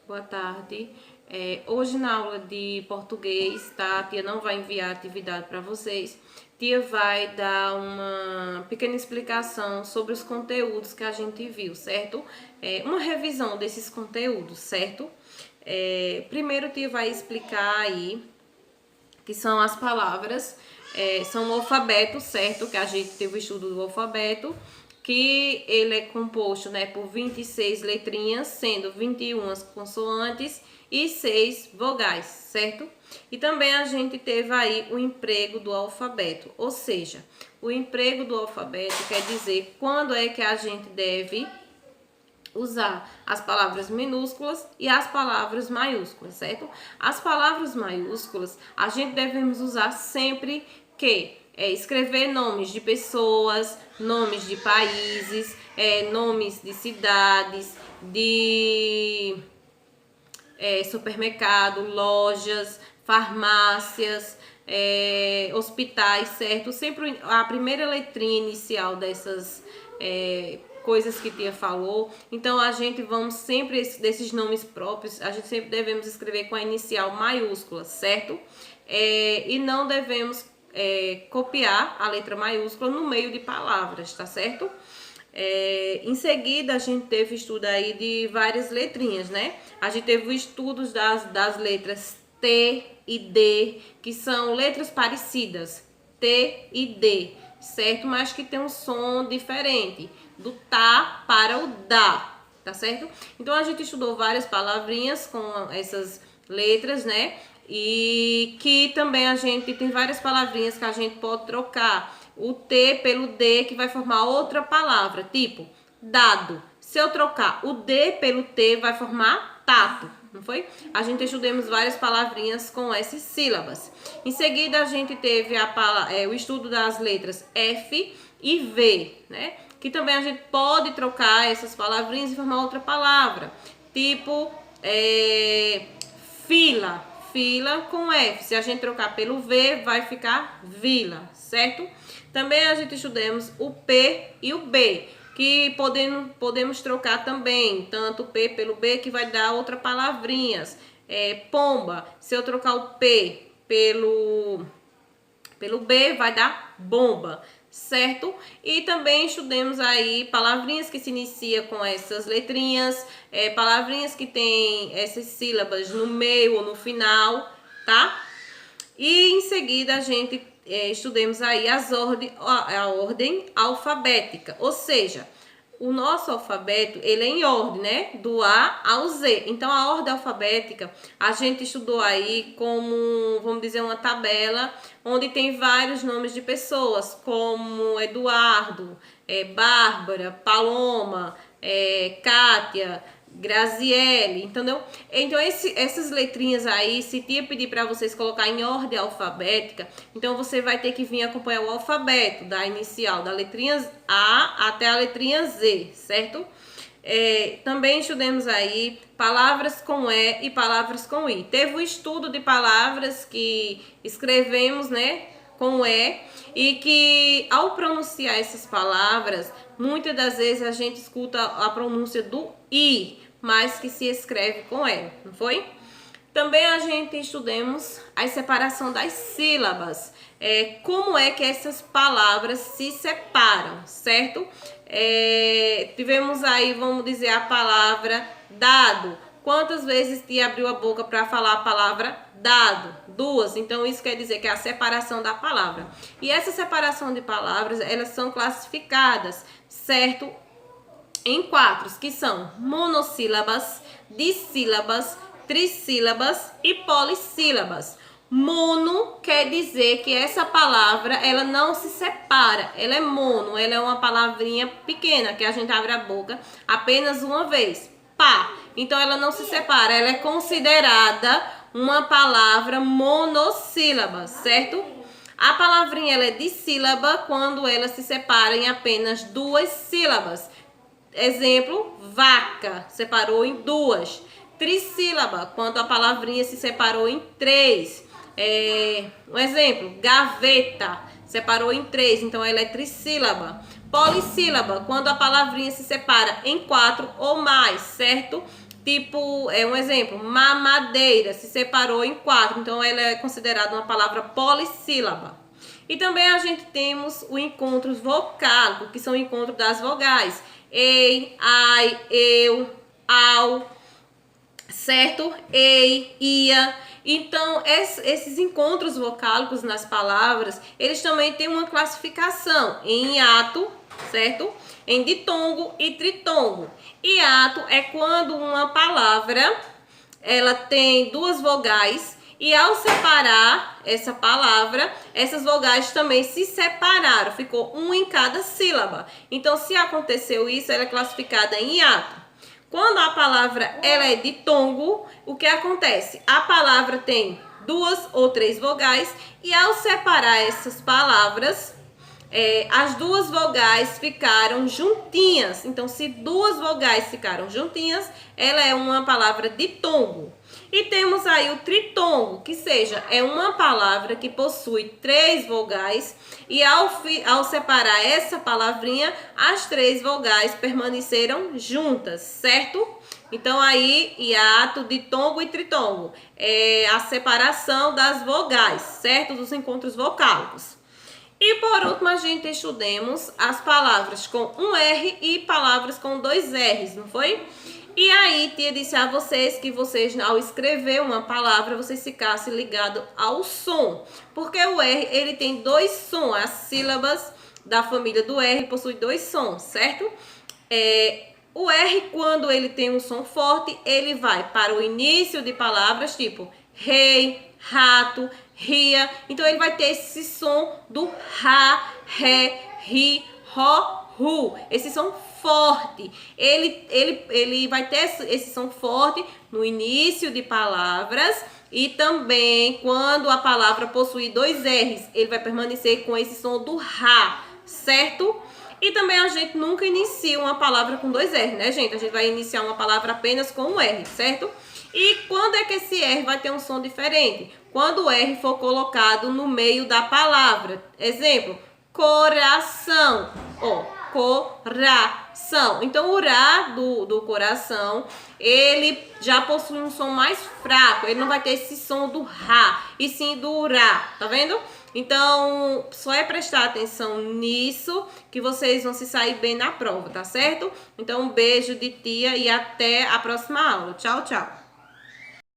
Boa tarde. Hoje na aula de português, tá? A tia não vai enviar atividade para vocês. Tia vai dar uma pequena explicação sobre os conteúdos que a gente viu, certo? Uma revisão desses conteúdos, certo? Primeiro, tia vai explicar aí que são as palavras, são o alfabeto, certo? Que a gente teve o estudo do alfabeto, que ele é composto, né, por 26 letrinhas, sendo 21 consoantes e 6 vogais, certo? E também a gente teve aí o emprego do alfabeto, ou seja, o emprego do alfabeto quer dizer quando é que a gente deve usar as palavras minúsculas e as palavras maiúsculas, certo? As palavras maiúsculas a gente devemos usar sempre que escrever nomes de pessoas, nomes de países, nomes de cidades, de supermercado, lojas, farmácias, hospitais, certo? Sempre a primeira letrinha inicial dessas coisas que tia falou. Então a gente vamos sempre desses nomes próprios, a gente sempre devemos escrever com a inicial maiúscula, certo? E não devemos copiar a letra maiúscula no meio de palavras, tá certo? Em seguida, a gente teve estudo aí de várias letrinhas, né? A gente teve estudos das letras T e D, que são letras parecidas, T e D, certo? Mas que tem um som diferente, do tá para o dá, tá certo? Então, a gente estudou várias palavrinhas com essas letras, né? E que também a gente tem várias palavrinhas que a gente pode trocar o T pelo D, que vai formar outra palavra, tipo dado. Se eu trocar o D pelo T, vai formar tato, não foi? A gente estudamos várias palavrinhas com essas sílabas. Em seguida, a gente teve o estudo das letras F e V, né? Que também a gente pode trocar essas palavrinhas e formar outra palavra, tipo fila. Fila com F. Se a gente trocar pelo V, vai ficar vila, certo? Também a gente estudamos o P e o B, que podemos trocar também, tanto o P pelo B, que vai dar outra palavrinhas. Pomba, se eu trocar o P pelo B, vai dar bomba, certo? E também estudemos aí palavrinhas que se iniciam com essas letrinhas, palavrinhas que tem essas sílabas no meio ou no final, tá? E em seguida a gente estudemos aí a ordem alfabética, ou seja, o nosso alfabeto, ele é em ordem, né? Do A ao Z. Então, a ordem alfabética, a gente estudou aí como, vamos dizer, uma tabela onde tem vários nomes de pessoas, como Eduardo, Bárbara, Paloma, Kátia, Graziele, entendeu? Então, essas letrinhas aí, se tia pedir para vocês colocar em ordem alfabética, então você vai ter que vir acompanhar o alfabeto da inicial, da letrinha A até a letrinha Z, certo? Também estudemos aí palavras com E e palavras com I. Teve o estudo de palavras que escrevemos, né, com e que ao pronunciar essas palavras, muitas das vezes a gente escuta a pronúncia do I, mas que se escreve com E, não foi? Também a gente estudemos a separação das sílabas, como é que essas palavras se separam, certo? Tivemos aí, vamos dizer, a palavra dado. Quantas vezes tia abriu a boca para falar a palavra dado? 2. Então, isso quer dizer que é a separação da palavra. E essa separação de palavras, elas são classificadas, certo? Em 4, que são monossílabas, dissílabas, trissílabas e polissílabas. Mono quer dizer que essa palavra, ela não se separa, ela é mono, ela é uma palavrinha pequena que a gente abre a boca apenas uma vez. Pá, então ela não se separa, ela é considerada uma palavra monossílaba, certo? A palavrinha ela é dissílaba quando ela se separa em apenas 2 sílabas. Exemplo, vaca, separou em 2. Trissílaba, quando a palavrinha se separou em 3. Um exemplo, gaveta, separou em 3, então ela é trissílaba. Polissílaba, quando a palavrinha se separa em 4 ou mais, certo? Tipo, um exemplo, mamadeira se separou em 4, então ela é considerada uma palavra polissílaba. E também a gente temos o encontros vocálicos, que são o encontro das vogais. Ei, ai, eu, ao, certo? Ei, ia. Então, esses encontros vocálicos nas palavras, eles também têm uma classificação em hiato, certo? Em ditongo e tritongo. Hiato é quando uma palavra, ela tem duas vogais e ao separar essa palavra, essas vogais também se separaram, ficou um em cada sílaba. Então, se aconteceu isso, ela é classificada em hiato. Quando a palavra ela é ditongo, o que acontece? A palavra tem duas ou três vogais e ao separar essas palavras, as duas vogais ficaram juntinhas. Então, se duas vogais ficaram juntinhas, ela é uma palavra ditongo. E temos aí o tritongo, que seja, é uma palavra que possui três vogais e ao separar essa palavrinha, as três vogais permaneceram juntas, certo? Então aí, hiato, ditongo e tritongo é a separação das vogais, certo? Dos encontros vocálicos. E por último, a gente estudemos as palavras com um R e palavras com dois R's, não foi? E aí, tia disse a vocês que vocês, ao escrever uma palavra, vocês ficassem ligados ao som. Porque o R, ele tem dois sons. As sílabas da família do R possuem dois sons, certo? O R, quando ele tem um som forte, ele vai para o início de palavras, tipo rei, rato, ria. Então, ele vai ter esse som do ra, ré, ri, ro, ru. Esse som forte. Ele vai ter esse som forte no início de palavras e também quando a palavra possui dois R's, ele vai permanecer com esse som do ra, certo? E também a gente nunca inicia uma palavra com dois R, né, gente? A gente vai iniciar uma palavra apenas com um R, certo? E quando é que esse R vai ter um som diferente? Quando o R for colocado no meio da palavra. Exemplo, coração. Coração. Então, o Rá do coração, ele já possui um som mais fraco. Ele não vai ter esse som do Rá, e sim do Rá. Tá vendo? Então, só é prestar atenção nisso que vocês vão se sair bem na prova, tá certo? Então, um beijo de tia e até a próxima aula. Tchau, tchau.